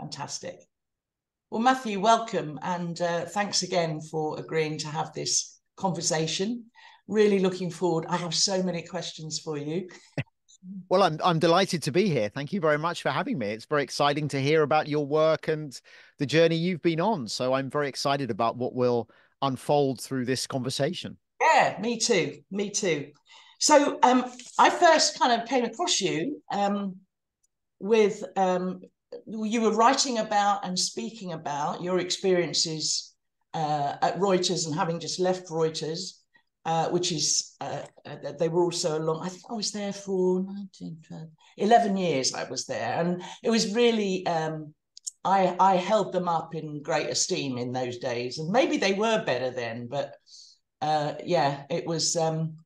Fantastic. Well, Matthew, welcome. And thanks again for agreeing to have this conversation. Really looking forward. I have so many questions for you. Well, I'm delighted to be here. Thank you very much for having me. It's very exciting to hear about your work and the journey you've been on. So I'm very excited about what will unfold through this conversation. Yeah, me too. Me too. So I first kind of came across you with you were writing about and speaking about your experiences at Reuters and having just left Reuters, which is they were also a long. I think I was there for 11 years. I was there, and it was really. I held them up in great esteem in those days, and maybe they were better then, but yeah, it was an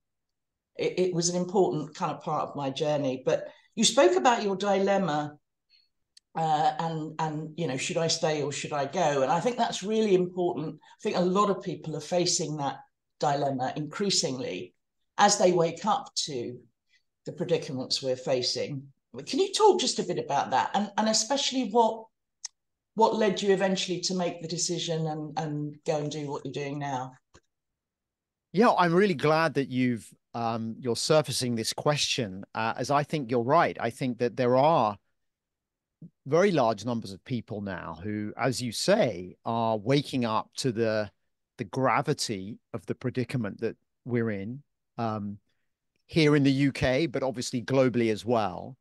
important kind of part of my journey. But you spoke about your dilemma, and you know, should I stay or should I go? And I think that's really important. I think a lot of people are facing that dilemma increasingly as they wake up to the predicaments we're facing. Can you talk just a bit about that, and especially what led you eventually to make the decision and go and do what you're doing now? Yeah, I'm really glad that you're surfacing this question, as I think you're right. I think that there are very large numbers of people now who, as you say, are waking up to the gravity of the predicament that we're in, um, here in the UK, but obviously globally as well,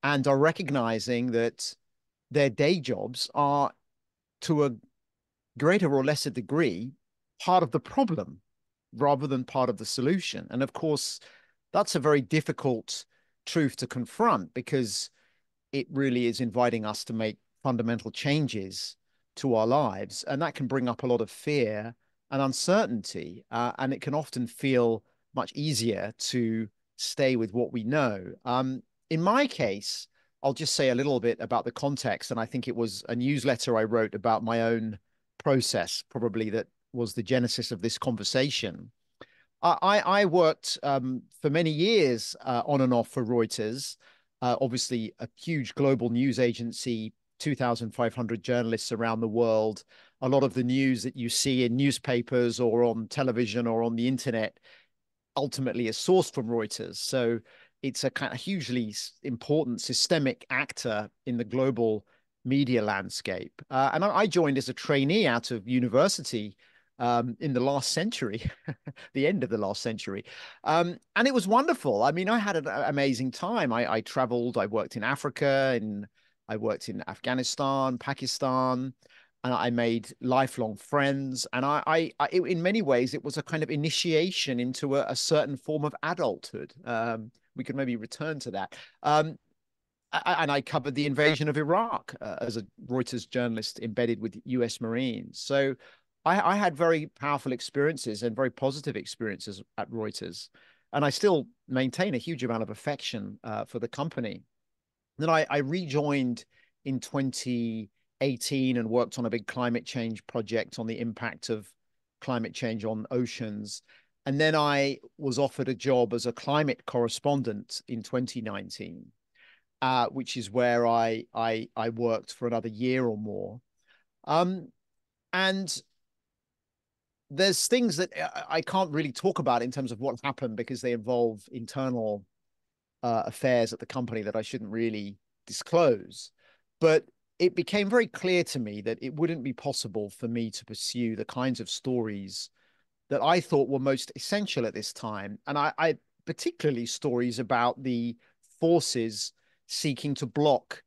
and are recognizing that their day jobs are, to a greater or lesser degree, part of the problem rather than part of the solution. And of course, that's a very difficult truth to confront, because it really is inviting us to make fundamental changes to our lives. And that can bring up a lot of fear and uncertainty. And it can often feel much easier to stay with what we know. In my case, I'll just say a little bit about the context. And I think it was a newsletter I wrote about my own process, probably, that was the genesis of this conversation. I worked for many years on and off for Reuters, obviously a huge global news agency, 2,500 journalists around the world. A lot of the news that you see in newspapers or on television or on the internet ultimately is sourced from Reuters. So it's a kind of hugely important systemic actor in the global media landscape. And I joined as a trainee out of university in the last century, the end of the last century. And it was wonderful. I mean, I had an amazing time. I traveled, I worked in Africa, and I worked in Afghanistan, Pakistan, and I made lifelong friends. And in many ways, it was a kind of initiation into a certain form of adulthood. We could maybe return to that. And I covered the invasion of Iraq as a Reuters journalist embedded with US Marines. So I had very powerful experiences and very positive experiences at Reuters. And I still maintain a huge amount of affection for the company. Then I rejoined in 2018 and worked on a big climate change project on the impact of climate change on oceans. And then I was offered a job as a climate correspondent in 2019, which is where I worked for another year or more. And there's things that I can't really talk about in terms of what happened, because they involve internal affairs at the company that I shouldn't really disclose. But it became very clear to me that it wouldn't be possible for me to pursue the kinds of stories that I thought were most essential at this time. And I particularly stories about the forces seeking to block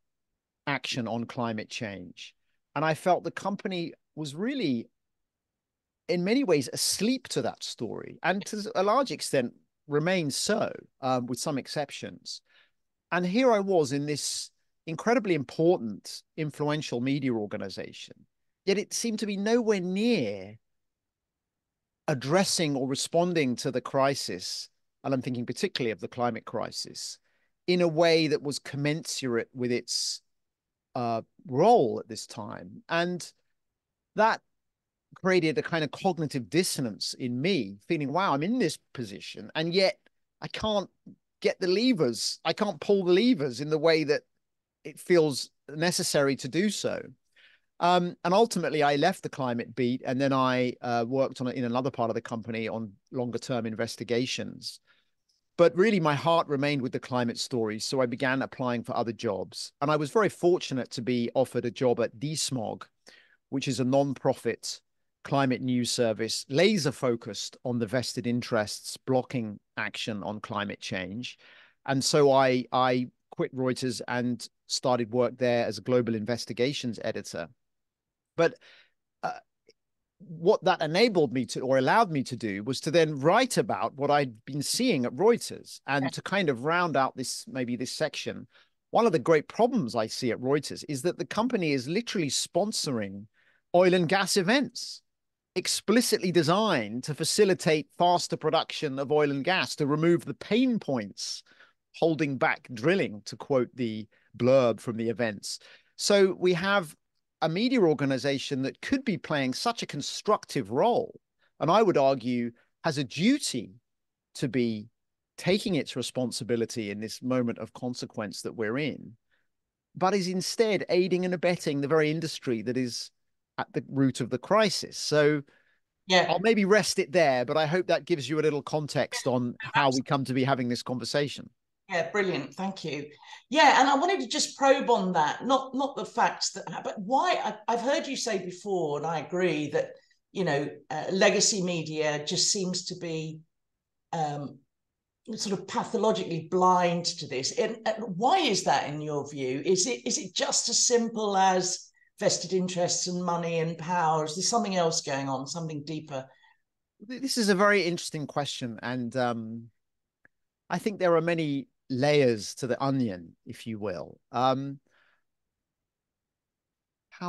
action on climate change. And I felt the company was really, in many ways, asleep to that story, and to a large extent remains so, with some exceptions. And here I was in this incredibly important, influential media organization, yet it seemed to be nowhere near addressing or responding to the crisis, and I'm thinking particularly of the climate crisis, in a way that was commensurate with its role at this time. And that created a kind of cognitive dissonance in me, feeling, wow, I'm in this position, and yet I can't pull the levers in the way that it feels necessary to do so. And ultimately, I left the climate beat, and then I worked in another part of the company on longer term investigations. But really, my heart remained with the climate story, so I began applying for other jobs. And I was very fortunate to be offered a job at DeSmog, which is a non-profit climate news service, laser focused on the vested interests blocking action on climate change. And so I quit Reuters and started work there as a global investigations editor. But uh, what that enabled me to, or allowed me to do, was to then write about what I'd been seeing at Reuters. And to kind of round out maybe this section, one of the great problems I see at Reuters is that the company is literally sponsoring oil and gas events explicitly designed to facilitate faster production of oil and gas, to remove the pain points holding back drilling, to quote the blurb from the events. So we have a media organization that could be playing such a constructive role, and I would argue has a duty to be taking its responsibility in this moment of consequence that we're in, but is instead aiding and abetting the very industry that is at the root of the crisis. So Yeah. I'll maybe rest it there, but I hope that gives you a little context on how we come to be having this conversation. Yeah, brilliant. Thank you. Yeah, and I wanted to just probe on that, not the facts that, but why. I've heard you say before, and I agree that legacy media just seems to be sort of pathologically blind to this. And why is that, in your view? Is it just as simple as vested interests and money and power? Is there something else going on, something deeper? This is a very interesting question, and I think there are many layers to the onion, if you will. How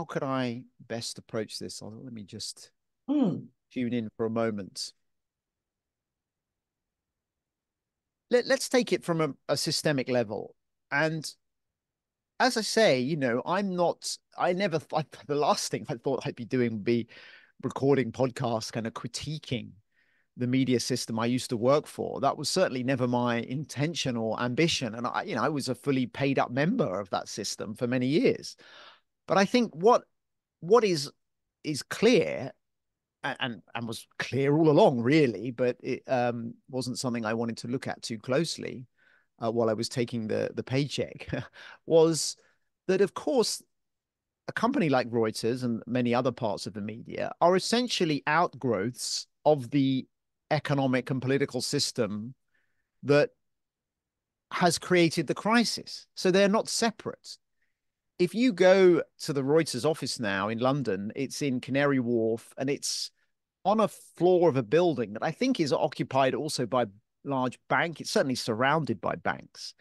could I best approach this? Let me just tune in for a moment. Let's take it from a systemic level. And as I say, the last thing I thought I'd be doing would be recording podcasts, kind of critiquing the media system I used to work for. That was certainly never my intention or ambition. And I was a fully paid up member of that system for many years. But I think what is clear, and was clear all along, really, but it wasn't something I wanted to look at too closely while I was taking the paycheck, was that, of course, a company like Reuters and many other parts of the media are essentially outgrowths of the economic and political system that has created the crisis. So they're not separate. If you go to the Reuters office now in London, it's in Canary Wharf, and it's on a floor of a building that I think is occupied also by a large bank. It's certainly surrounded by banks.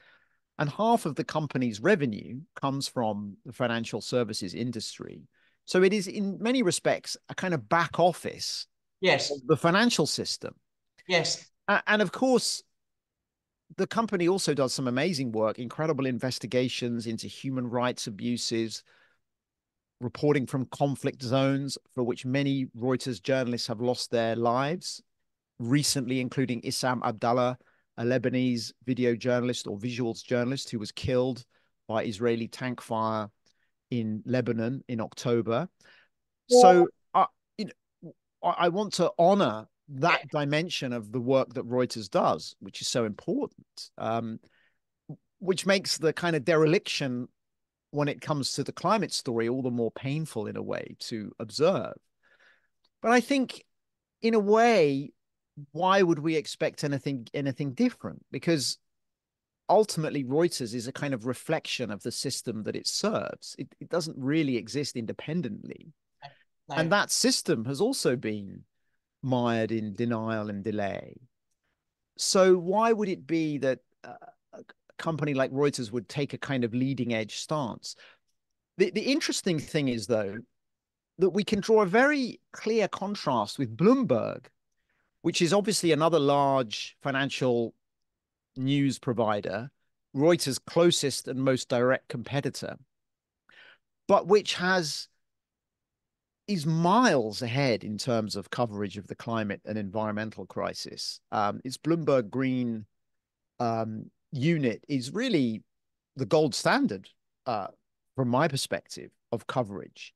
And half of the company's revenue comes from the financial services industry. So it is, in many respects, a kind of back office of the financial system. Yes. And of course, the company also does some amazing work, incredible investigations into human rights abuses, reporting from conflict zones for which many Reuters journalists have lost their lives recently, including Issam Abdallah, a Lebanese video journalist or visuals journalist who was killed by Israeli tank fire in Lebanon in October. Yeah. So I want to honor that dimension of the work that Reuters does, which is so important, which makes the kind of dereliction when it comes to the climate story all the more painful in a way to observe. But I think, in a way, why would we expect anything different? Because ultimately, Reuters is a kind of reflection of the system that it serves. It doesn't really exist independently. No. And that system has also been mired in denial and delay. So why would it be that a company like Reuters would take a kind of leading edge stance? The interesting thing is, though, that we can draw a very clear contrast with Bloomberg, which is obviously another large financial news provider, Reuters' closest and most direct competitor, but which is miles ahead in terms of coverage of the climate and environmental crisis. Its Bloomberg Green unit is really the gold standard from my perspective, of coverage.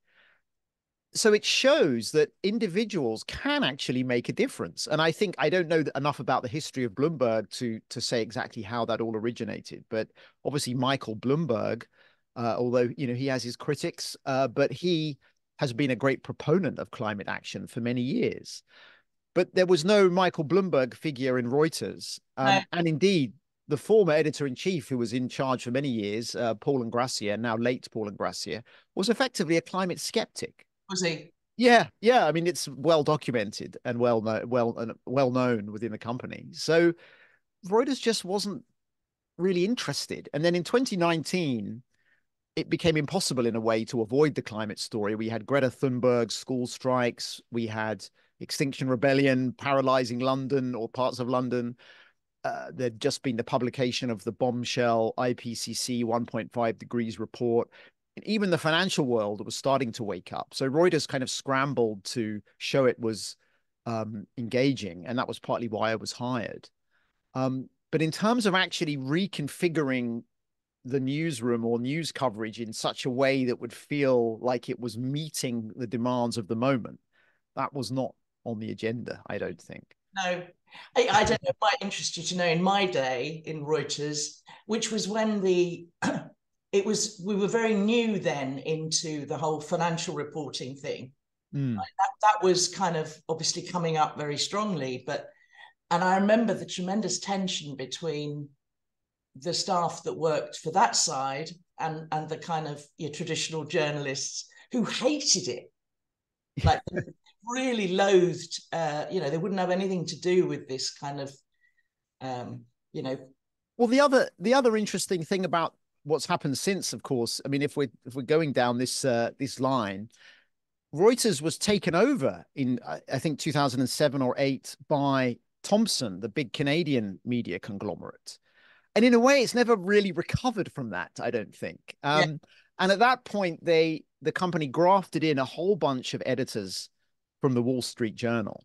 So it shows that individuals can actually make a difference. And I think I don't know enough about the history of Bloomberg to say exactly how that all originated. But obviously, Michael Bloomberg, although he has his critics, but he has been a great proponent of climate action for many years. But there was no Michael Bloomberg figure in Reuters, No, and indeed, the former editor-in-chief, who was in charge for many years, Paul Ingrassia, now late Paul Ingrassia, was effectively a climate skeptic. was he? Yeah, yeah. I mean, it's well documented and well known within the company. So Reuters just wasn't really interested. And then in 2019, it became impossible in a way to avoid the climate story. We had Greta Thunberg school strikes. We had Extinction Rebellion paralyzing London or parts of London. There'd just been the publication of the bombshell IPCC 1.5 degrees report. And even the financial world was starting to wake up. So Reuters kind of scrambled to show it was engaging. And that was partly why I was hired. But in terms of actually reconfiguring the newsroom or news coverage in such a way that would feel like it was meeting the demands of the moment, that was not on the agenda, I don't think. No, I don't know. It might interest you to know in my day in Reuters, which was when we were very new then into the whole financial reporting thing. Mm. That was kind of obviously coming up very strongly, and I remember the tremendous tension between the staff that worked for that side and the kind of traditional journalists who hated it, like really loathed. They wouldn't have anything to do with this kind of, Well, the other interesting thing about what's happened since, of course, I mean, if we're going down this line, Reuters was taken over in I think 2007 or 8 by Thomson, the big Canadian media conglomerate. And in a way, it's never really recovered from that, I don't think. And at that point, the company grafted in a whole bunch of editors from the Wall Street Journal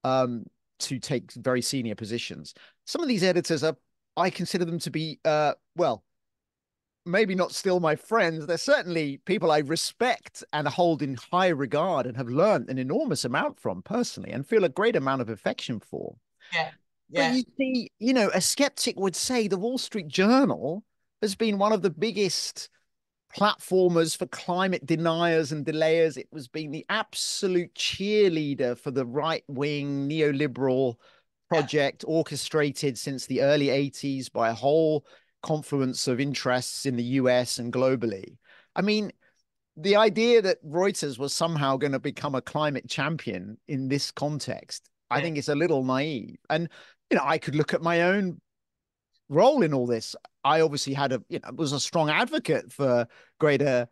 to take very senior positions. Some of these editors I consider them to be, maybe not still my friends. They're certainly people I respect and hold in high regard and have learned an enormous amount from personally and feel a great amount of affection for. Yeah. But you see, a skeptic would say the Wall Street Journal has been one of the biggest platformers for climate deniers and delayers. It was being the absolute cheerleader for the right-wing neoliberal project orchestrated since the early 80s by a whole confluence of interests in the US and globally. I mean, the idea that Reuters was somehow going to become a climate champion in this context, I think it's a little naive. And I could look at my own role in all this. I obviously was a strong advocate for greater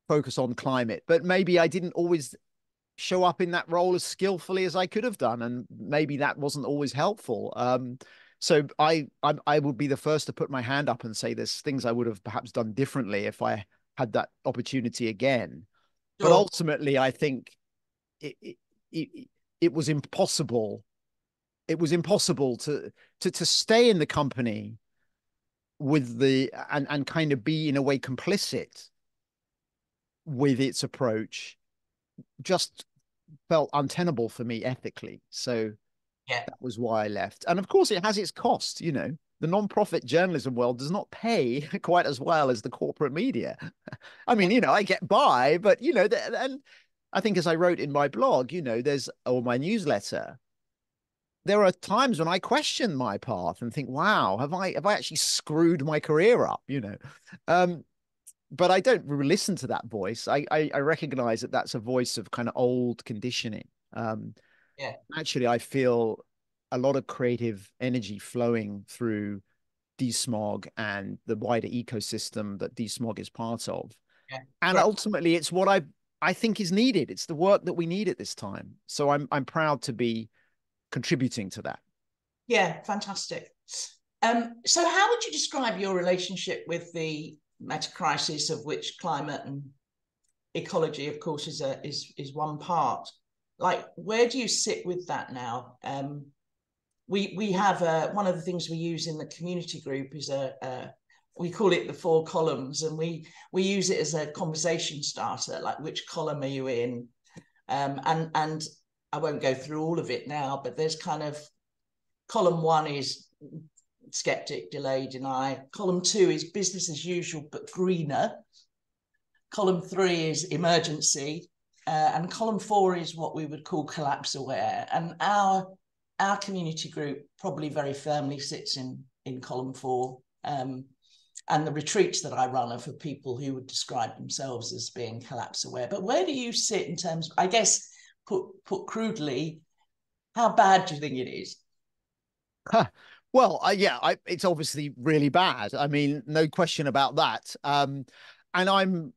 focus on climate, but maybe I didn't always show up in that role as skillfully as I could have done, and maybe that wasn't always helpful. So I would be the first to put my hand up and say there's things I would have perhaps done differently if I had that opportunity again. Sure. But ultimately, I think it was impossible. It was impossible to stay in the company with and kind of be in a way complicit with its approach. Just felt untenable for me ethically. So that was why I left. And of course, it has its cost. The non-profit journalism world does not pay quite as well as the corporate media. I mean, I get by, but and I think, as I wrote in my blog, or my newsletter, there are times when I question my path and think, wow, have I actually screwed my career up? But I don't listen to that voice. I recognize that that's a voice of kind of old conditioning. Actually, I feel a lot of creative energy flowing through DeSmog and the wider ecosystem that DeSmog is part of. And ultimately, it's what I think is needed. It's the work that we need at this time. So I'm proud to be contributing to that. Yeah, fantastic. So how would you describe your relationship with the meta crisis, of which climate and ecology, of course, is one part? Like, where do you sit with that now? We have one of the things we use in the community group is a we call it the 4 columns, and we use it as a conversation starter, like which column are you in? And I won't go through all of it now, but there's kind of column 1 is skeptic, delay, deny. Column 2 is business as usual, but greener. Column 3 is emergency. And column 4 is what we would call collapse aware. And our community group probably very firmly sits in column 4. And the retreats that I run are for people who would describe themselves as being collapse aware. But where do you sit in terms of, I guess, put crudely, how bad do you think it is? Well, it's obviously really bad. I mean, no question about that. And I'm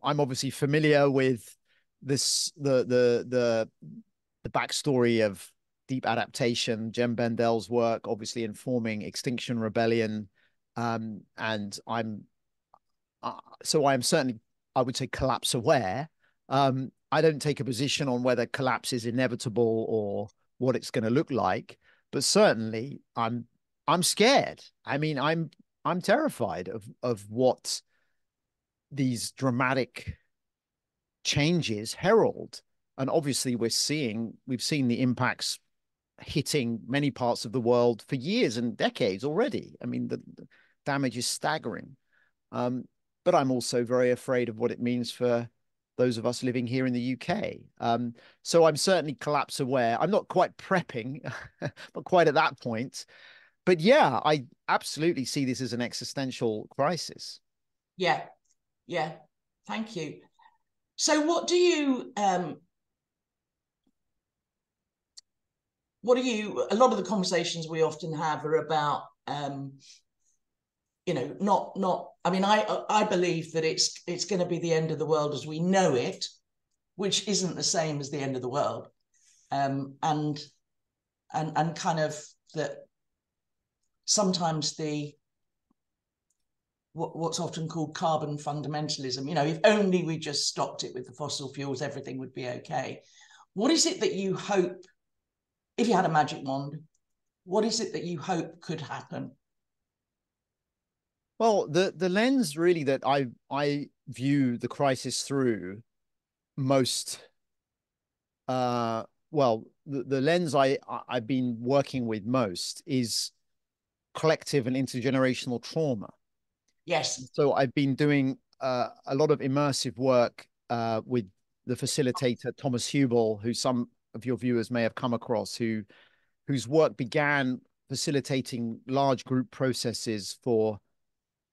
obviously familiar with this, the backstory of deep adaptation, Jem Bendel's work, obviously informing Extinction Rebellion. And I'm certainly, I would say, collapse aware. I don't take a position on whether collapse is inevitable or what it's going to look like, but certainly I'm scared. I mean, I'm terrified of what these dramatic changes herald. And obviously we've seen the impacts hitting many parts of the world for years and decades already. I mean, the damage is staggering. But I'm also very afraid of what it means for those of us living here in the UK. So I'm certainly collapse aware. I'm not quite prepping, but quite at that point. But yeah, I absolutely see this as an existential crisis. Yeah, yeah. Thank you. So what do you, a lot of the conversations we often have are about, I mean, I believe that it's going to be the end of the world as we know it, which isn't the same as the end of the world. And kind of that sometimes what's often called carbon fundamentalism, if only we just stopped it with the fossil fuels, everything would be okay. What is it that you hope, if you had a magic wand, what is it that you hope could happen? Well, the lens really that I view the crisis through most, the lens I've been working with most is collective and intergenerational trauma. Yes. So I've been doing a lot of immersive work with the facilitator Thomas Hubel, who some of your viewers may have come across, whose work began facilitating large group processes for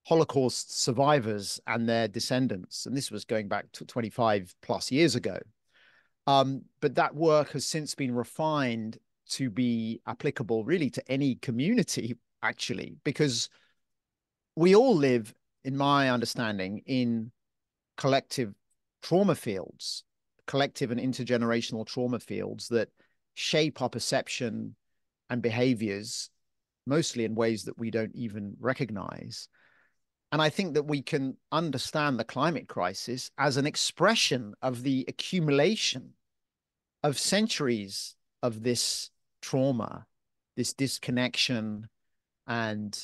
Holocaust survivors and their descendants. And this was going back to 25 plus years ago. But that work has since been refined to be applicable really to any community, actually, because we all live, in my understanding, in collective trauma fields, collective and intergenerational trauma fields that shape our perception and behaviors, mostly in ways that we don't even recognize. And I think that we can understand the climate crisis as an expression of the accumulation of centuries of this trauma, this disconnection and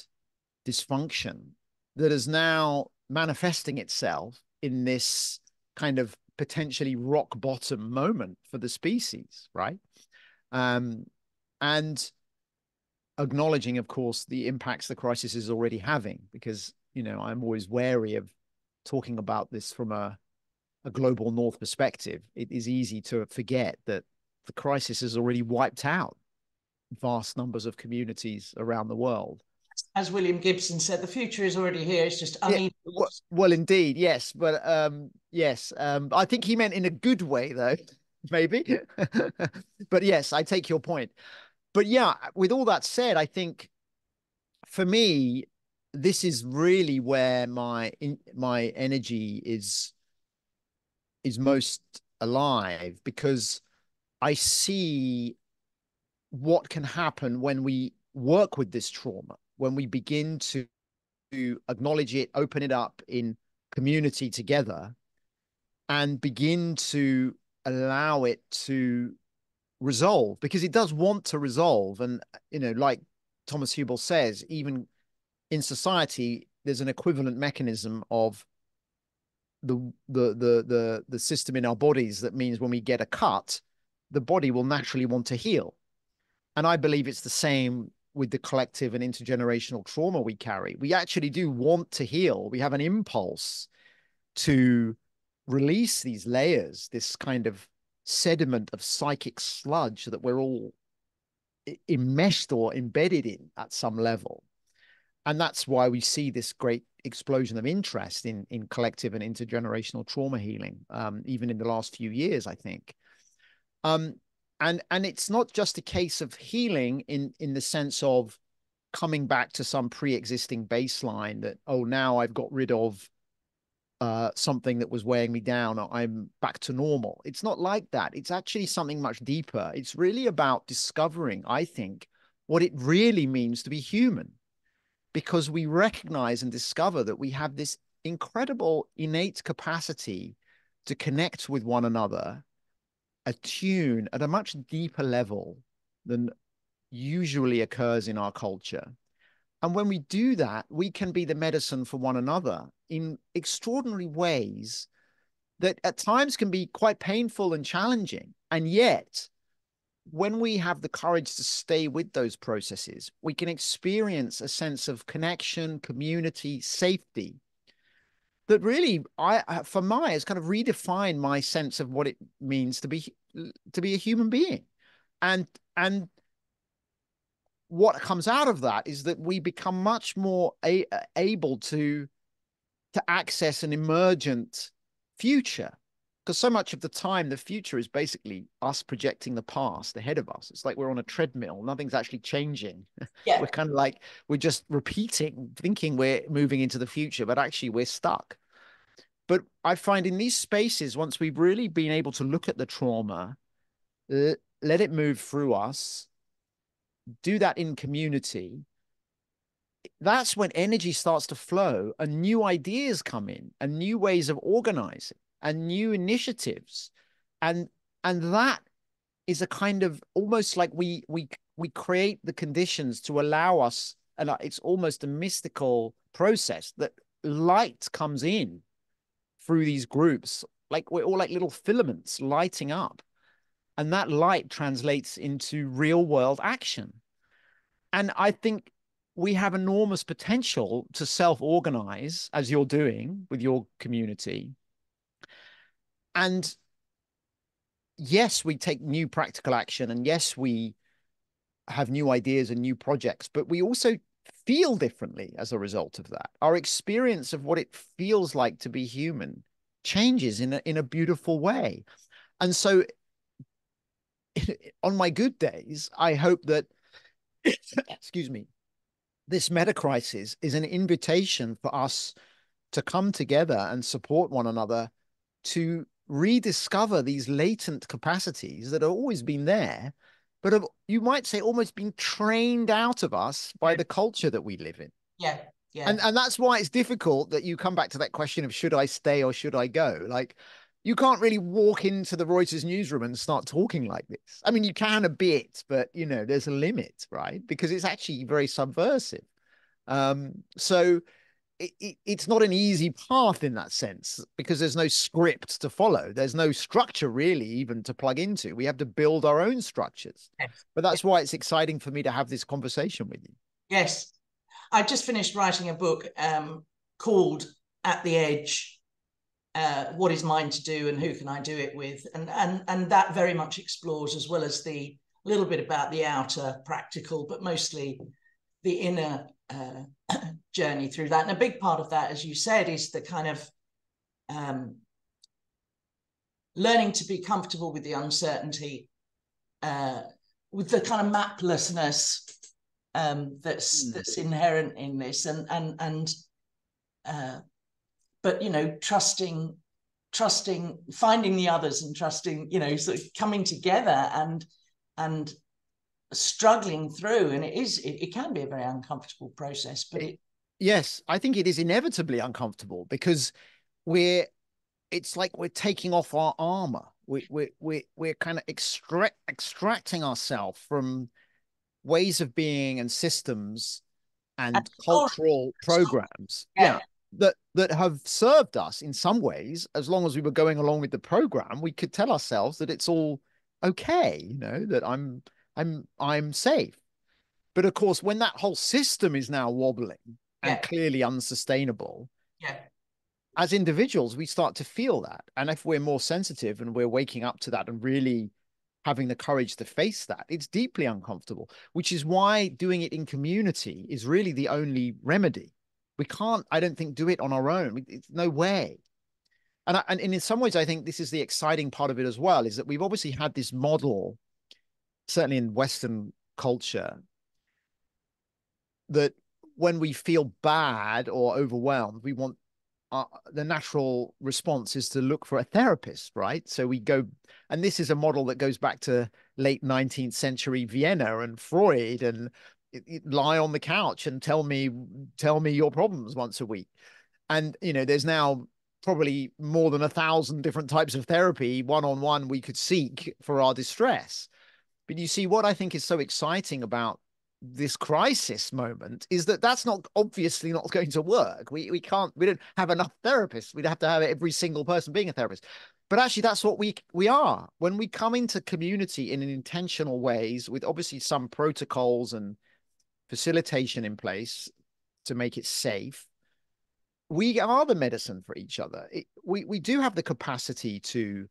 dysfunction that is now manifesting itself in this kind of potentially rock bottom moment for the species, right? And acknowledging, of course, the impacts the crisis is already having, because I'm always wary of talking about this from a global north perspective. It is easy to forget that the crisis has already wiped out vast numbers of communities around the world. As William Gibson said, the future is already here. It's just uneven. Yeah, well, indeed, yes. But yes, I think he meant in a good way, though, maybe. But yes, I take your point. But yeah, with all that said, I think for me, this is really where my energy is most alive, because I see what can happen when we work with this trauma, when we begin to acknowledge it, open it up in community together, and begin to allow it to resolve, because it does want to resolve. And like Thomas Hubel says, even in society, there's an equivalent mechanism of the system in our bodies that means when we get a cut, the body will naturally want to heal. And I believe it's the same with the collective and intergenerational trauma we carry. We actually do want to heal. We have an impulse to release these layers, this kind of sediment of psychic sludge that we're all enmeshed or embedded in at some level. And that's why we see this great explosion of interest in collective and intergenerational trauma healing, even in the last few years, I think. And it's not just a case of healing in the sense of coming back to some pre-existing baseline that, oh, now I've got rid of something that was weighing me down, or I'm back to normal. It's not like that. It's actually something much deeper. It's really about discovering, I think, what it really means to be human, because we recognize and discover that we have this incredible innate capacity to connect with one another, attune at a much deeper level than usually occurs in our culture. And when we do that, we can be the medicine for one another in extraordinary ways that at times can be quite painful and challenging. And yet, when we have the courage to stay with those processes, we can experience a sense of connection, community, safety that really, for my, has kind of redefined my sense of what it means to be a human being. And what comes out of that is that we become much more able to access an emergent future, because so much of the time the future is basically us projecting the past ahead of us. It's like we're on a treadmill, nothing's actually changing. Yeah. We're kind of like, we're just repeating, thinking we're moving into the future, but actually we're stuck. But I find in these spaces, once we've really been able to look at the trauma, let it move through us, do that in community, that's when energy starts to flow and new ideas come in and new ways of organizing and new initiatives. And that is a kind of almost like we create the conditions to allow us, and it's almost a mystical process that light comes in through these groups. Like we're all like little filaments lighting up. And that light translates into real world action. And I think we have enormous potential to self-organize, as you're doing with your community. And yes, we take new practical action, and yes, we have new ideas and new projects, but we also feel differently as a result of that. Our experience of what it feels like to be human changes in a beautiful way. And so on my good days, I hope that, excuse me, this meta crisis is an invitation for us to come together and support one another to rediscover these latent capacities that have always been there, but have, you might say, almost been trained out of us by the culture that we live in. Yeah. Yeah. And that's why it's difficult that you come back to that question of should I stay or should I go? Like, you can't really walk into the Reuters newsroom and start talking like this. I mean, you can a bit, but you know, there's a limit, right? Because it's actually very subversive. So it's not an easy path in that sense, because there's no script to follow. There's no structure really even to plug into. We have to build our own structures. Yes. But that's why it's exciting for me to have this conversation with you. Yes. I just finished writing a book called At the Edge, What is Mine to Do and Who Can I Do It With? And that very much explores, as well as the little bit about the outer practical, but mostly the inner journey through that. And a big part of that, as you said, is the kind of learning to be comfortable with the uncertainty, with the kind of maplessness that's inherent in this, but you know, trusting, finding the others and trusting, you know, sort of coming together and struggling through. And it can be a very uncomfortable process, but yes, I think it is inevitably uncomfortable, because it's like we're taking off our armor. We're kind of extracting ourselves from ways of being and systems and story, cultural story. programs, Yeah, that have served us in some ways. As long as we were going along with the program, we could tell ourselves that it's all okay, that I'm safe. But of course, when that whole system is now wobbling and yeah, clearly unsustainable, yeah. as individuals, we start to feel that. And if we're more sensitive and we're waking up to that and really having the courage to face that, it's deeply uncomfortable, which is why doing it in community is really the only remedy. We can't, I don't think, do it on our own. It's no way. And in some ways, I think this is the exciting part of it as well, is that we've obviously had this model, certainly in Western culture, that when we feel bad or overwhelmed, we want the natural response is to look for a therapist, right? So we go, and this is a model that goes back to late 19th century Vienna and Freud, and lie on the couch and tell me your problems once a week. And there's now probably more than 1,000 different types of therapy, one-on-one, we could seek for our distress. But you see, what I think is so exciting about this crisis moment is that that's not obviously not going to work. We don't have enough therapists. We'd have to have every single person being a therapist. But actually, that's what we are. When we come into community in an intentional ways, with obviously some protocols and facilitation in place to make it safe, we are the medicine for each other. We do have the capacity to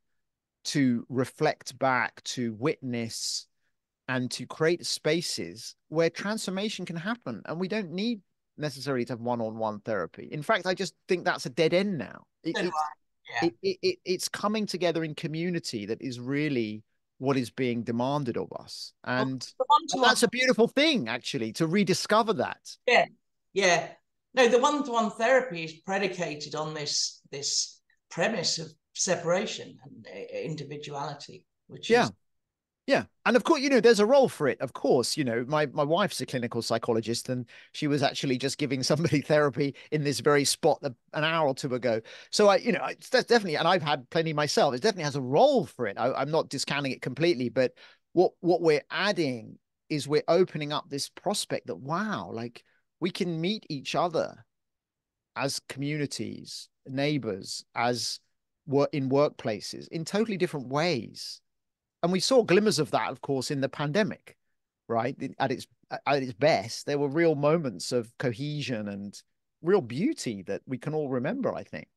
reflect back, to witness, and to create spaces where transformation can happen. And we don't need necessarily to have one-on-one therapy. In fact, I just think that's a dead end now. Yeah. It's coming together in community that is really what is being demanded of us. Well, And the one-to-one, that's a beautiful thing, actually, to rediscover that. yeah, yeah. No, the one-to-one therapy is predicated on this premise of separation and individuality, which Yeah. is Yeah. And of course, there's a role for it. Of course, my wife's a clinical psychologist, and she was actually just giving somebody therapy in this very spot an hour or two ago. So it's definitely, and I've had plenty myself, it definitely has a role for it. I'm not discounting it completely, but what we're adding is we're opening up this prospect that, wow, like we can meet each other as communities, neighbors, as in workplaces in totally different ways. And we saw glimmers of that, of course, in the pandemic, right? At its best, there were real moments of cohesion and real beauty that we can all remember, I think.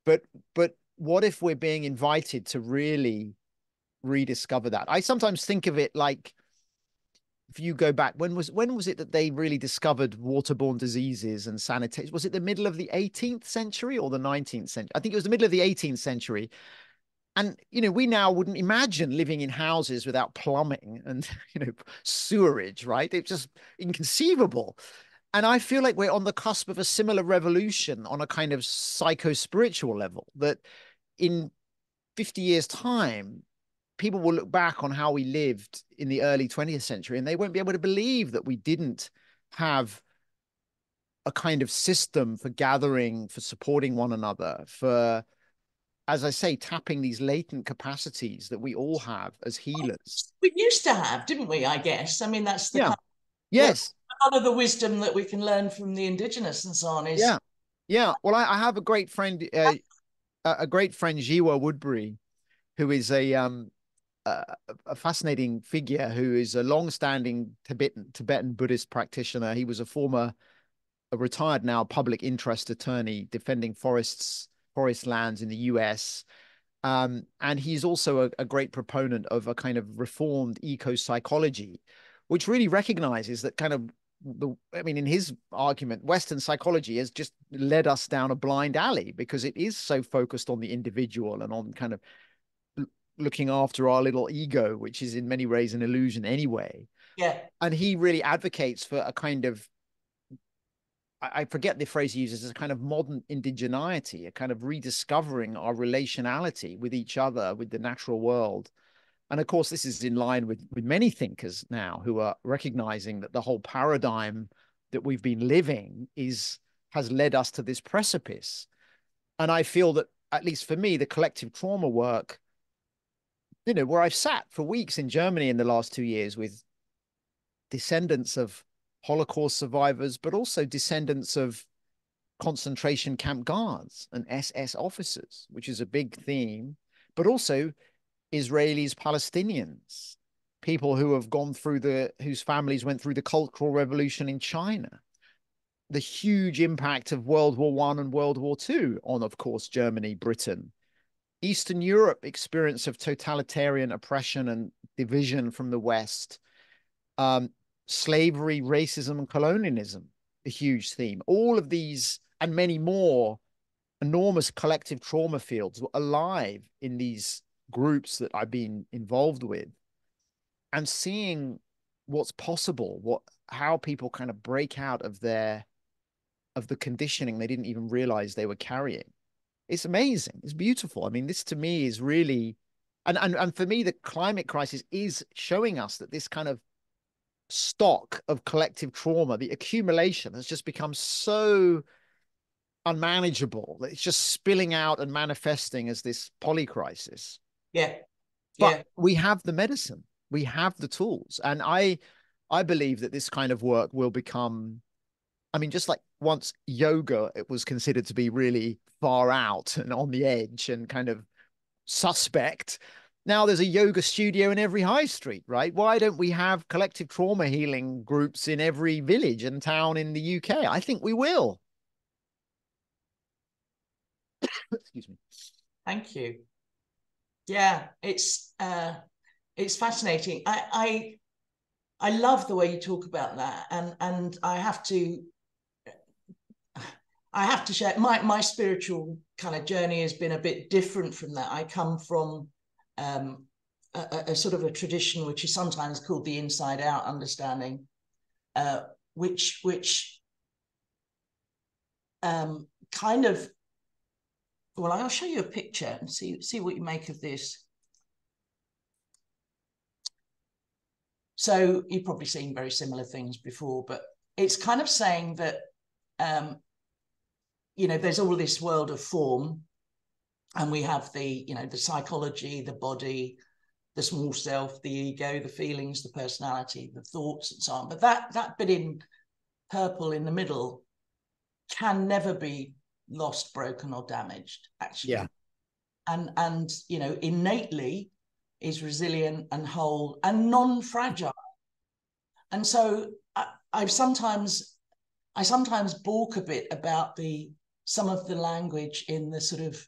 But what if we're being invited to really rediscover that? I sometimes think of it like, if you go back, when was it that they really discovered waterborne diseases and sanitation? Was it the middle of the 18th century or the 19th century? I think it was the middle of the 18th century. And, we now wouldn't imagine living in houses without plumbing and, sewerage, right? It's just inconceivable. And I feel like we're on the cusp of a similar revolution on a kind of psycho-spiritual level, that in 50 years' time, people will look back on how we lived in the early 20th century, and they won't be able to believe that we didn't have a kind of system for gathering, for supporting one another, for, as I say, tapping these latent capacities that we all have as healers. we used to have, didn't we? I guess. I mean, that's the Yeah. kind of, Yes. a lot of the wisdom that we can learn from the indigenous and so on is Yeah. Yeah. Well, I have a great friend, Jiwa Woodbury, who is a fascinating figure, who is a long-standing Tibetan Buddhist practitioner. He was a retired now public interest attorney defending forest lands in the US. And he's also a great proponent of a kind of reformed eco-psychology, which really recognizes that kind of in his argument, Western psychology has just led us down a blind alley because it is so focused on the individual and on kind of looking after our little ego, which is in many ways an illusion anyway. yeah, And he really advocates for a kind of, I forget the phrase he uses, as a kind of modern indigeneity, a kind of rediscovering our relationality with each other, with the natural world. And of course, this is in line with many thinkers now who are recognizing that the whole paradigm that we've been living has led us to this precipice. And I feel that, at least for me, the collective trauma work, where I've sat for weeks in Germany in the last 2 years with descendants of Holocaust survivors, but also descendants of concentration camp guards and SS officers, which is a big theme, but also Israelis, Palestinians, people who have gone through whose families went through the Cultural Revolution in China, the huge impact of World War I and World War II on, of course, Germany, Britain, Eastern Europe experience of totalitarian oppression and division from the West, slavery, racism, and colonialism, a huge theme. All of these and many more enormous collective trauma fields were alive in these groups that I've been involved with, and seeing what's possible, how people kind of break out of the conditioning they didn't even realize they were carrying. It's amazing. It's beautiful. I mean, this to me is really, and for me, the climate crisis is showing us that this kind of stock of collective trauma, the accumulation, has just become so unmanageable that it's just spilling out and manifesting as this polycrisis. Yeah. But we have the medicine, we have the tools, and I believe that this kind of work will become, I mean, just like once yoga, it was considered to be really far out and on the edge and kind of suspect. Now there's a yoga studio in every high street, right? Why don't we have collective trauma healing groups in every village and town in the UK? I think we will. Excuse me. Thank you. Yeah, it's fascinating. I love the way you talk about that, and I have to share my spiritual kind of journey has been a bit different from that. I come from a sort of a tradition which is sometimes called the inside out understanding, which kind of, well, I'll show you a picture and see what you make of this. So you've probably seen very similar things before, but it's kind of saying that, there's all this world of form, and we have the psychology, the body, the small self, the ego, the feelings, the personality, the thoughts, and so on. But that bit in purple in the middle can never be lost, broken, or damaged, actually. Yeah. And innately is resilient and whole and non-fragile. And so I sometimes balk a bit about some of the language in the sort of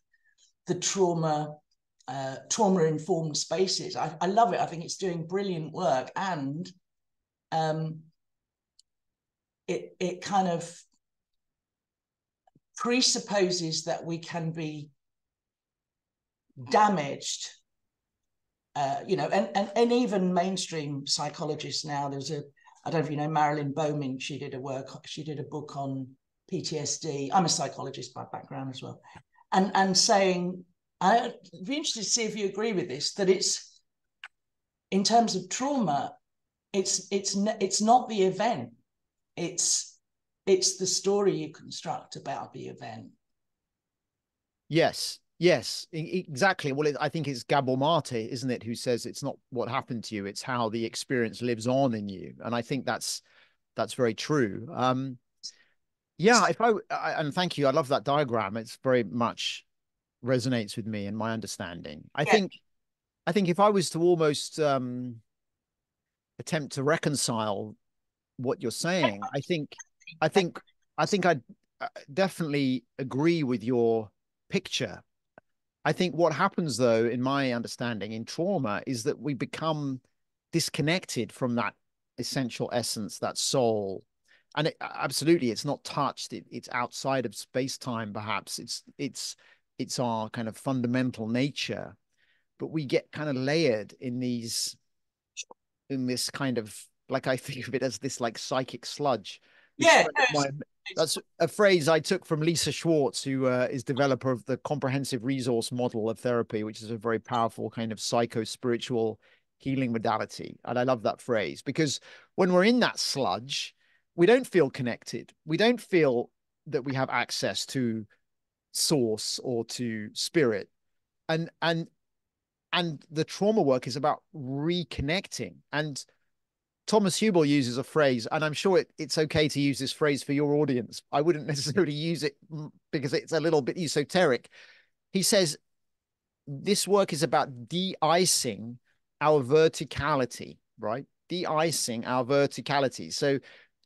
the trauma-informed spaces. I love it. I think it's doing brilliant work, and it kind of presupposes that we can be damaged, and even mainstream psychologists now. I don't know if you know Marilyn Bowman. She did a book on PTSD. I'm a psychologist by background as well, and saying, I'd be interested to see if you agree with this, that it's, in terms of trauma, it's not the event, it's the story you construct about the event. Yes, exactly. Well, I think it's Gabor Mate, isn't it, who says it's not what happened to you, it's how the experience lives on in you. And I think that's very true. Yeah, and thank you. I love that diagram. It's very much resonates with me and my understanding. I think if I was to almost attempt to reconcile what you're saying, I think I'd definitely agree with your picture. I think what happens, though, in my understanding, in trauma, is that we become disconnected from that essential essence, that soul. And absolutely, it's not touched. It's outside of space-time, perhaps. It's our kind of fundamental nature. But we get kind of layered in this kind of, like, I think of it as this like psychic sludge. Yeah. That's a phrase I took from Lisa Schwartz, who is developer of the comprehensive resource model of therapy, which is a very powerful kind of psycho-spiritual healing modality. And I love that phrase, because when we're in that sludge, we don't feel connected. We don't feel that we have access to source or to spirit. And the trauma work is about reconnecting. And Thomas Hubel uses a phrase, and I'm sure it's okay to use this phrase for your audience. I wouldn't necessarily use it because it's a little bit esoteric. He says, this work is about de-icing our verticality, right? De-icing our verticality. So,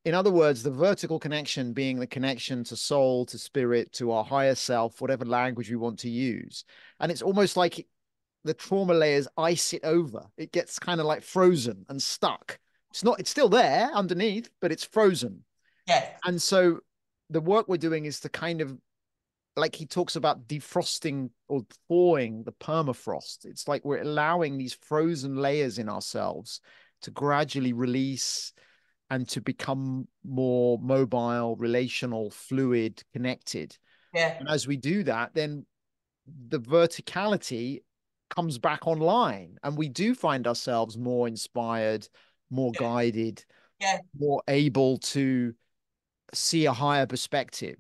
in other words, the vertical connection being the connection to soul, to spirit, to our higher self, whatever language we want to use. And it's almost like the trauma layers ice it over. It gets kind of like frozen and stuck. It's still there underneath, but it's frozen. Yeah. And so the work we're doing is to kind of, like he talks about, defrosting or thawing the permafrost. It's like we're allowing these frozen layers in ourselves to gradually release and to become more mobile, relational, fluid, connected. Yeah. And as we do that, then the verticality comes back online, and we do find ourselves more inspired, more guided, Yeah. more able to see a higher perspective.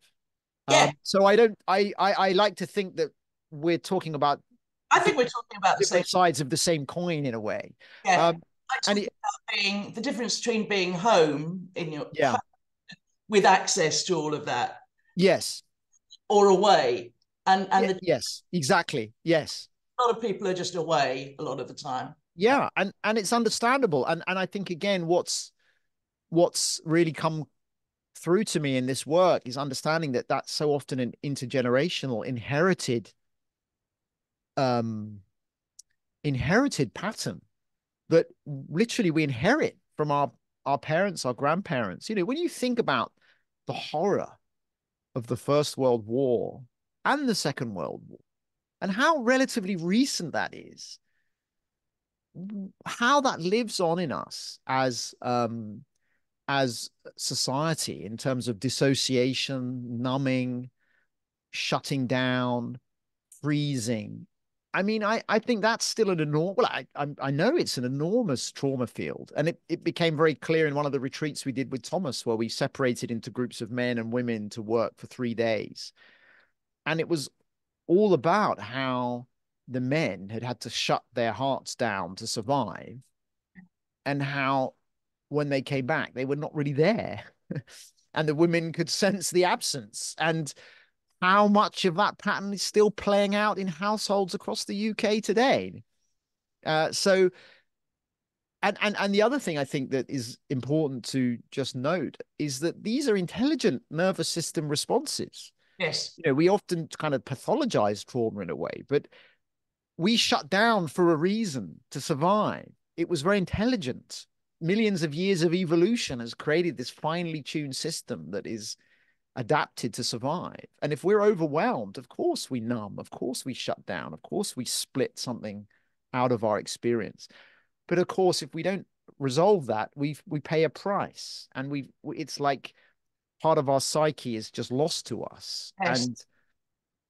Yeah. So I like to think that we're talking about I think we're talking about the same. different sides of the same coin in a way. Yeah. I And talk about being the difference between being home in your yeah, with access to all of that, yes, or away. And yes, exactly, yes, a lot of people are just away a lot of the time. yeah, and it's understandable. And I think again, what's really come through to me in this work is understanding that that's so often an intergenerational um inherited pattern that literally we inherit from our parents, our grandparents. You know, when you think about the horror of the First World War and the Second World War and how relatively recent that is, how that lives on in us as society in terms of dissociation, numbing, shutting down, freezing. I mean, I think that's still an enormous, well, I know it's an enormous trauma field. And it became very clear in one of the retreats we did with Thomas, where we separated into groups of men and women to work for 3 days. And it was all about how the men had had to shut their hearts down to survive, and how when they came back, they were not really there. And the women could sense the absence. And how much of that pattern is still playing out in households across the UK today. So, and the other thing I think that is important to just note is that these are intelligent nervous system responses. Yes. You know, we often kind of pathologize trauma in a way, but we shut down for a reason, to survive. It was very intelligent. Millions of years of evolution has created this finely tuned system that is adapted to survive. And if we're overwhelmed, of course we numb, of course we shut down, of course we split something out of our experience. But of course, if we don't resolve that, we pay a price, and it's like part of our psyche is just lost to us. Yes. And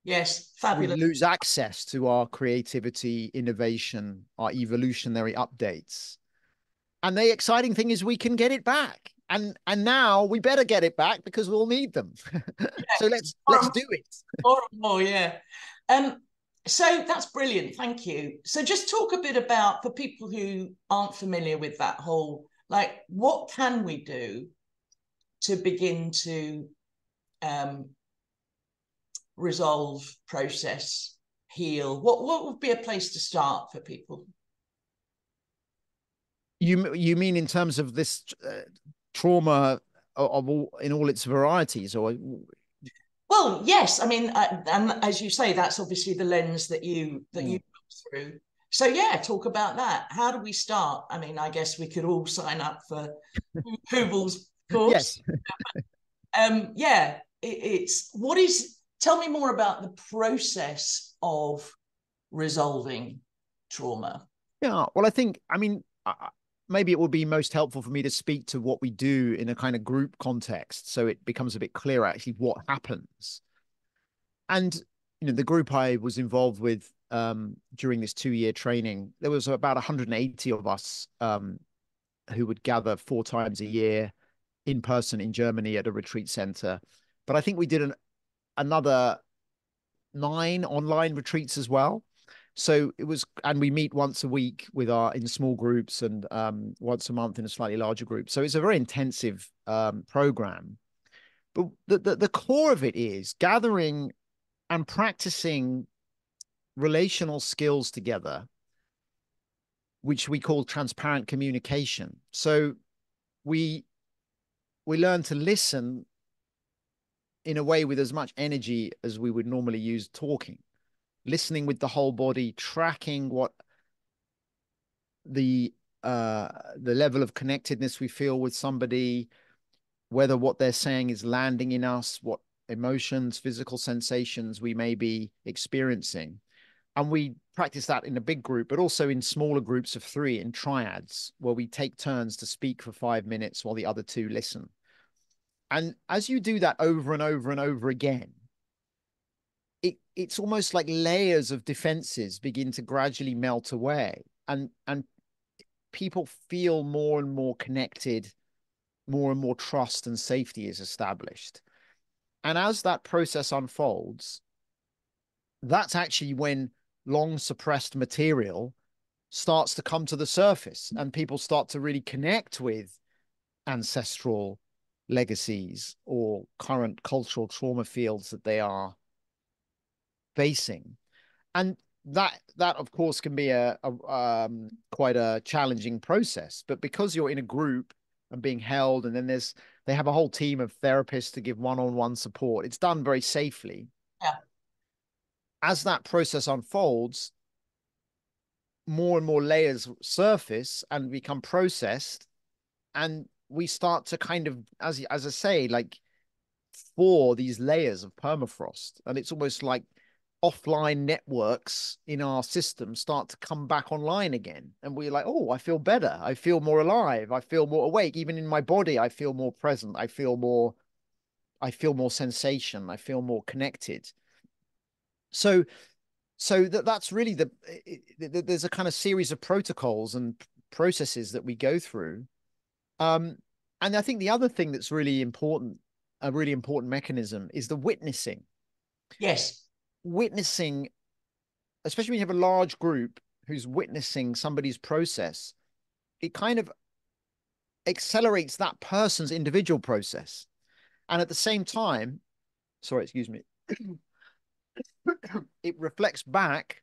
Yes. we Fabulous. lose access to our creativity, innovation, our evolutionary updates. And the exciting thing is we can get it back. And now we better get it back because we'll need them. So let's do it. More and more, yeah. Um, so that's brilliant. Thank you. So just talk a bit about, for people who aren't familiar with that whole, like, what can we do to begin to resolve, process, heal? What would be a place to start for people? You mean in terms of this trauma of all, in all its varieties, or? Well, yes. I mean, and as you say, that's obviously the lens that you look through. So yeah, talk about that. How do we start? I mean, I guess we could all sign up for Huvel's course. Yes. Yeah, it's what is. Tell me more about the process of resolving trauma. Yeah. Well, I mean, maybe it would be most helpful for me to speak to what we do in a kind of group context, so it becomes a bit clearer actually what happens. And you know, the group I was involved with during this 2-year training, there was about 180 of us who would gather 4 times a year in person in Germany at a retreat center. But I think we did another 9 online retreats as well. So it was, and we meet once a week with in small groups, and once a month in a slightly larger group. So it's a very intensive program. But the core of it is gathering and practicing relational skills together, which we call transparent communication. So we learn to listen in a way with as much energy as we would normally use talking, listening with the whole body, tracking what the level of connectedness we feel with somebody, whether what they're saying is landing in us, what emotions, physical sensations we may be experiencing. And we practice that in a big group, but also in smaller groups of 3 in triads, where we take turns to speak for 5 minutes while the other 2 listen. And as you do that over and over and over again, it's almost like layers of defenses begin to gradually melt away, and people feel more and more connected, more and more trust and safety is established. And as that process unfolds, that's actually when long suppressed material starts to come to the surface, and people start to really connect with ancestral legacies or current cultural trauma fields that they are facing. And that of course can be a quite a challenging process, but because you're in a group and being held, and then they have a whole team of therapists to give one-on-one support, it's done very safely. Yeah. As that process unfolds, more and more layers surface and become processed, and we start to kind of, as I say, like, for these layers of permafrost, and it's almost like offline networks in our system start to come back online again, and we're like, oh, I feel better, I feel more alive, I feel more awake, even in my body I feel more present, I feel more sensation, I feel more connected. So that's really there's a kind of series of protocols and processes that we go through. And I think the other thing that's really important, a really important mechanism, is the witnessing. Yes. Witnessing, especially when you have a large group who's witnessing somebody's process, it kind of accelerates that person's individual process. And at the same time, sorry, excuse me, it reflects back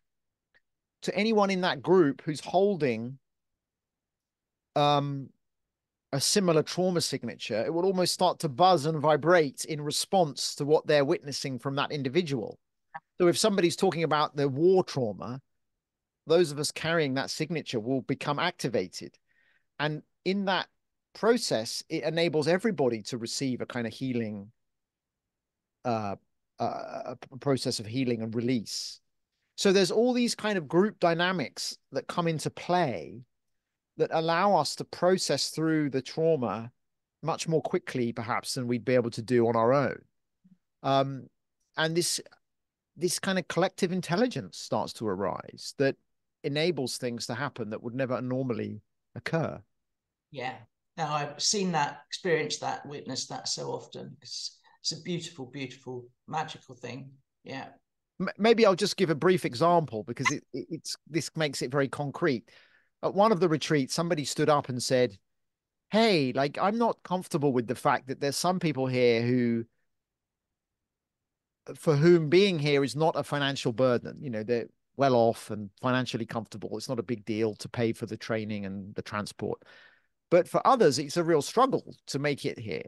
to anyone in that group who's holding a similar trauma signature. It will almost start to buzz and vibrate in response to what they're witnessing from that individual. So if somebody's talking about their war trauma, those of us carrying that signature will become activated. And in that process, it enables everybody to receive a kind of healing, a process of healing and release. So there's all these kind of group dynamics that come into play that allow us to process through the trauma much more quickly, perhaps, than we'd be able to do on our own. And this kind of collective intelligence starts to arise that enables things to happen that would never normally occur. Yeah. Now I've seen that, experienced that, witnessed that so often. It's a beautiful, beautiful, magical thing. Yeah. Maybe I'll just give a brief example, because this makes it very concrete. At one of the retreats, somebody stood up and said, hey, like, I'm not comfortable with the fact that there's some people here for whom being here is not a financial burden. You know, they're well off and financially comfortable. It's not a big deal to pay for the training and the transport. But for others, it's a real struggle to make it here.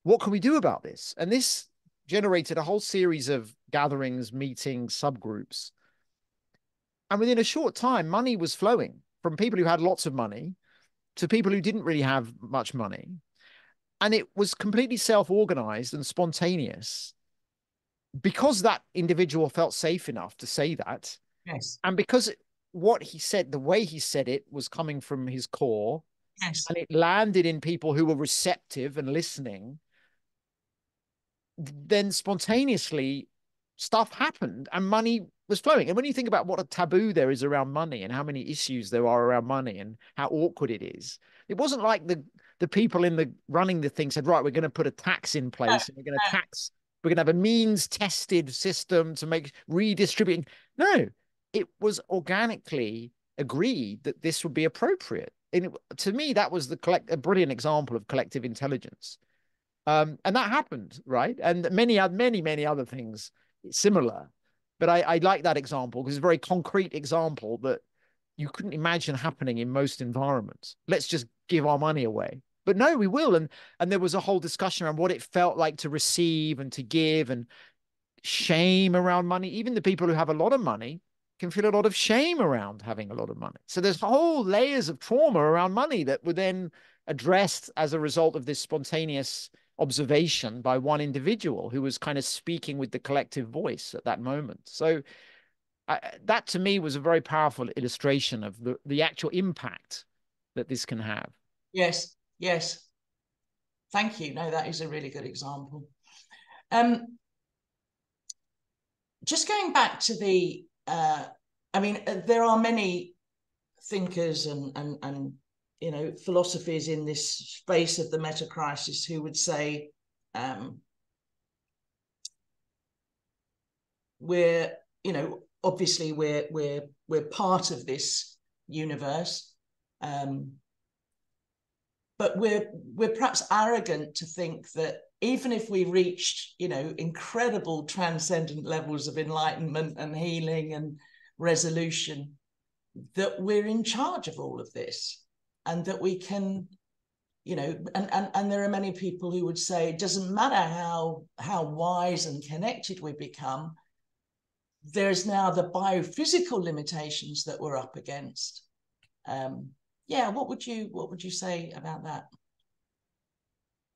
What can we do about this? And this generated a whole series of gatherings, meetings, subgroups. And within a short time, money was flowing from people who had lots of money to people who didn't really have much money. And it was completely self-organized and spontaneous, because that individual felt safe enough to say that. Yes. And because what he said, the way he said it, was coming from his core. Yes. And it landed in people who were receptive and listening, then spontaneously stuff happened and money was flowing. And when you think about what a taboo there is around money and how many issues there are around money and how awkward it is, it wasn't like the people in the running the thing said, right, we're going to put a tax in place and we're going to have a means tested system to make redistributing. No, it was organically agreed that this would be appropriate. And to me, that was a brilliant example of collective intelligence. And that happened, right? And many other things similar. But I like that example because it's a very concrete example that you couldn't imagine happening in most environments. Let's just give our money away. But no, we will. And there was a whole discussion around what it felt like to receive and to give, and shame around money. Even the people who have a lot of money can feel a lot of shame around having a lot of money. So there's whole layers of trauma around money that were then addressed as a result of this spontaneous observation by one individual who was kind of speaking with the collective voice at that moment. So that to me was a very powerful illustration of the actual impact that this can have. Yes, yes. Thank you. No, that is a really good example. Just going back to the, I mean, there are many thinkers and you know, philosophies in this space of the meta crisis who would say we're, you know, obviously we're part of this universe, but we're perhaps arrogant to think that even if we reached, you know, incredible transcendent levels of enlightenment and healing and resolution, that we're in charge of all of this, and that we can, you know, and there are many people who would say it doesn't matter how wise and connected we become, there's now the biophysical limitations that we're up against. Yeah, what would you say about that?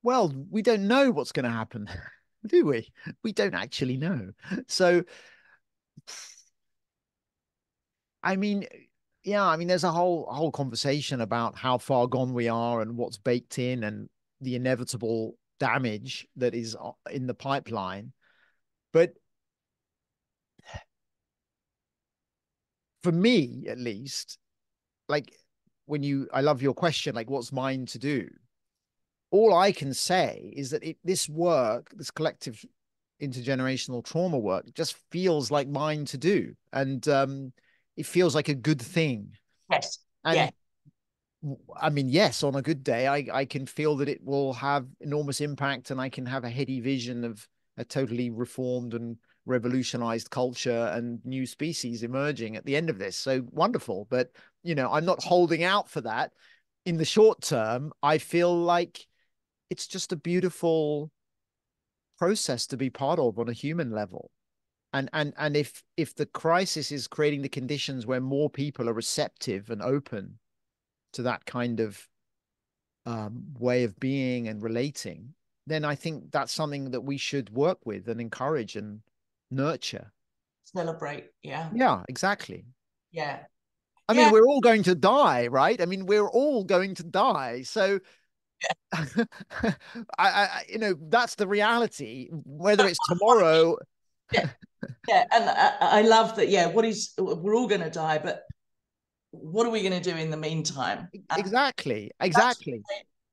Well, we don't know what's going to happen, do we? We don't actually know. So, I mean, yeah, I mean, there's a whole conversation about how far gone we are and what's baked in and the inevitable damage that is in the pipeline. But for me, at least, like I love your question, like what's mine to do? All I can say is that this work, this collective intergenerational trauma work, just feels like mine to do. And it feels like a good thing. Yes. And yeah. I mean, yes, on a good day, I can feel that it will have enormous impact, and I can have a heady vision of a totally reformed and revolutionized culture and new species emerging at the end of this. So wonderful. But, you know, I'm not holding out for that. In the short term, I feel like it's just a beautiful process to be part of on a human level. And if the crisis is creating the conditions where more people are receptive and open to that kind of way of being and relating, then I think that's something that we should work with and encourage and nurture. Celebrate. Yeah. Yeah, exactly. Yeah. I mean, we're all going to die, right? I mean, we're all going to die. So you know, that's the reality, whether it's tomorrow. Yeah. Yeah. And I love that. Yeah. We're all going to die, but what are we going to do in the meantime? Exactly.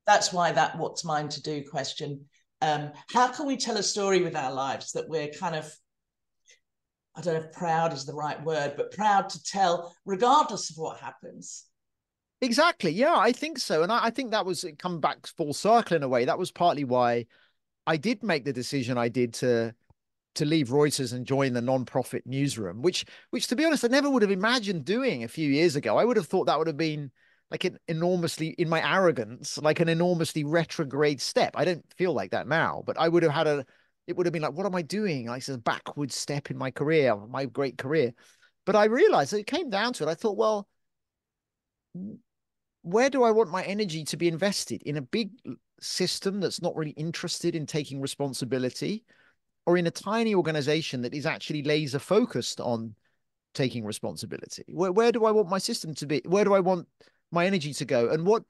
That's why that what's mine to do question. How can we tell a story with our lives that we're kind of, I don't know if proud is the right word, but proud to tell regardless of what happens? Exactly. Yeah, I think so. And I think that was come back full circle in a way. That was partly why I did make the decision I did to leave Reuters and join the non-profit newsroom, which to be honest, I never would have imagined doing a few years ago. I would have thought that would have been like an enormously, in my arrogance, like an enormously retrograde step. I don't feel like that now, but I would have it would have been like, what am I doing? Like a backward step in my career, my great career. But I realized that it came down to it. I thought, well, where do I want my energy to be invested? In a big system that's not really interested in taking responsibility, or in a tiny organization that is actually laser focused on taking responsibility? Where do I want my system to be? Where do I want my energy to go? And what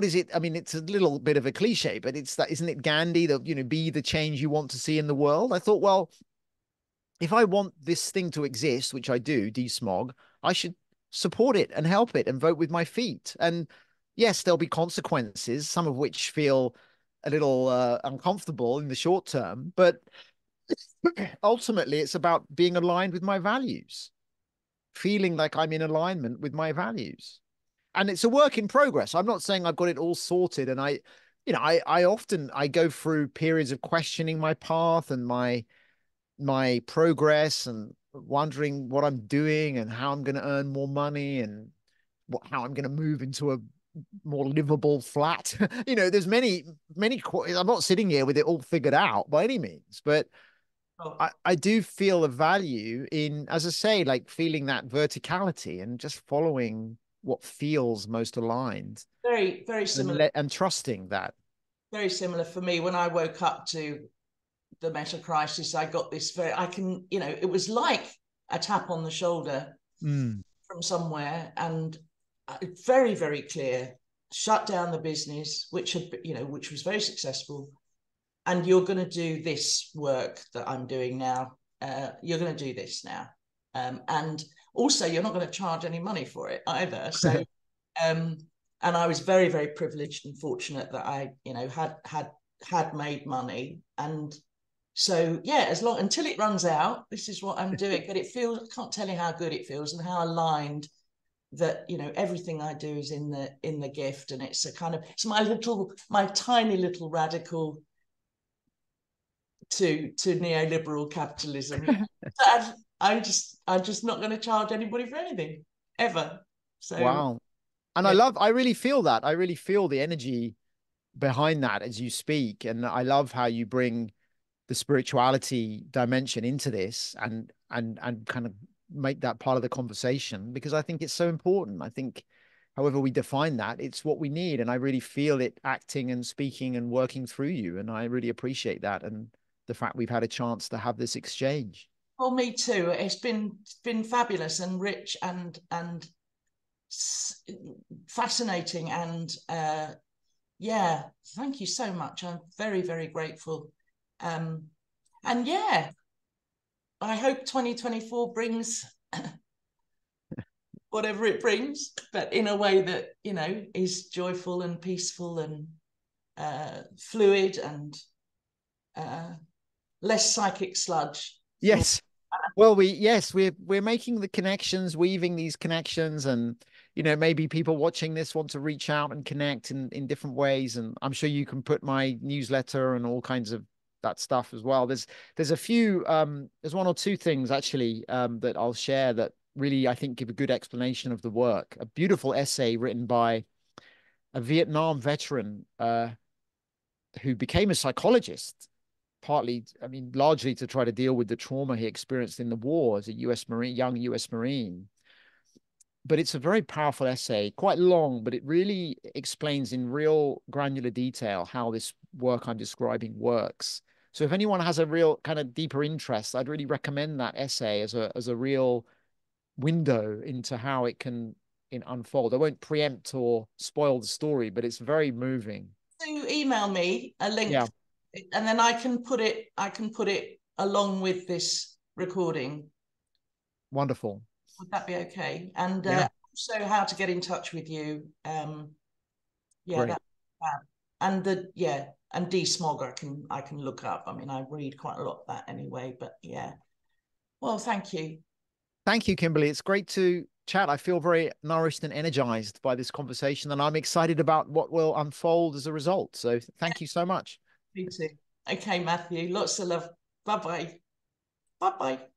is it? I mean, it's a little bit of a cliche, but it's that, isn't it Gandhi that, you know, be the change you want to see in the world? I thought, well, if I want this thing to exist, which I do, desmog, I should support it and help it and vote with my feet. And yes, there'll be consequences, some of which feel a little uncomfortable in the short term, but Ultimately, it's about being aligned with my values, feeling like I'm in alignment with my values. And it's a work in progress. I'm not saying I've got it all sorted. And I often I go through periods of questioning my path and my progress and wondering what I'm doing and how I'm going to earn more money and how I'm going to move into a more livable flat. There's many. I'm not sitting here with it all figured out by any means, but Oh, I do feel a value in, as I say, like feeling that verticality and just following what feels most aligned very, very similar. and trusting that. Very similar for me. When I woke up to the meta crisis, I got this it was like a tap on the shoulder Mm. from somewhere, and very, very clear. Shut down the business, which was very successful, and you're going to do this work that I'm doing now. You're going to do this now, and also you're not going to charge any money for it either. So, um, and I was very, very privileged and fortunate that I, had made money, and so yeah, as long until it runs out, this is what I'm doing. But it feels, I can't tell you how good it feels and how aligned that, everything I do is in the gift, and it's my tiny little radical to neoliberal capitalism. I'm just not going to charge anybody for anything ever. So Wow. And yeah, I really feel that. I really feel the energy behind that as you speak. And I love how you bring the spirituality dimension into this and kind of make that part of the conversation because I think it's so important. I think however we define that, it's what we need. And I really feel it acting and speaking and working through you. And I really appreciate that. And the fact we've had a chance to have this exchange. well, me too. It's been fabulous and rich and fascinating, and yeah, thank you so much. I'm very, very grateful. Um, and yeah, I hope 2024 brings whatever it brings, but in a way that, is joyful and peaceful and fluid and uh, less psychic sludge for. Yes. Well, we're making the connections, weaving these connections, and maybe people watching this want to reach out and connect in different ways. And I'm sure you can put my newsletter and all kinds of that stuff as well. There's a few there's one or two things actually that I'll share that really I think give a good explanation of the work. A beautiful essay written by a Vietnam veteran who became a psychologist partly, I mean, largely to try to deal with the trauma he experienced in the war as a US Marine, young US Marine. But it's a very powerful essay, quite long, but it really explains in real granular detail how this work I'm describing works. So if anyone has a real kind of deeper interest, I'd really recommend that essay as a real window into how it can unfold. I won't preempt or spoil the story, but it's very moving. To email me a link, Yeah, and then I can put it along with this recording. wonderful. Would that be okay? And Yeah, also how to get in touch with you. Yeah, great. that. And and DSmog I can look up. I mean, I read quite a lot of that anyway. But yeah. Well, thank you. Thank you, Kimberly. It's great to chat. I feel very nourished and energized by this conversation, and I'm excited about what will unfold as a result. So thank you so much. Me too. Okay, Matthew. Lots of love. Bye bye. Bye bye.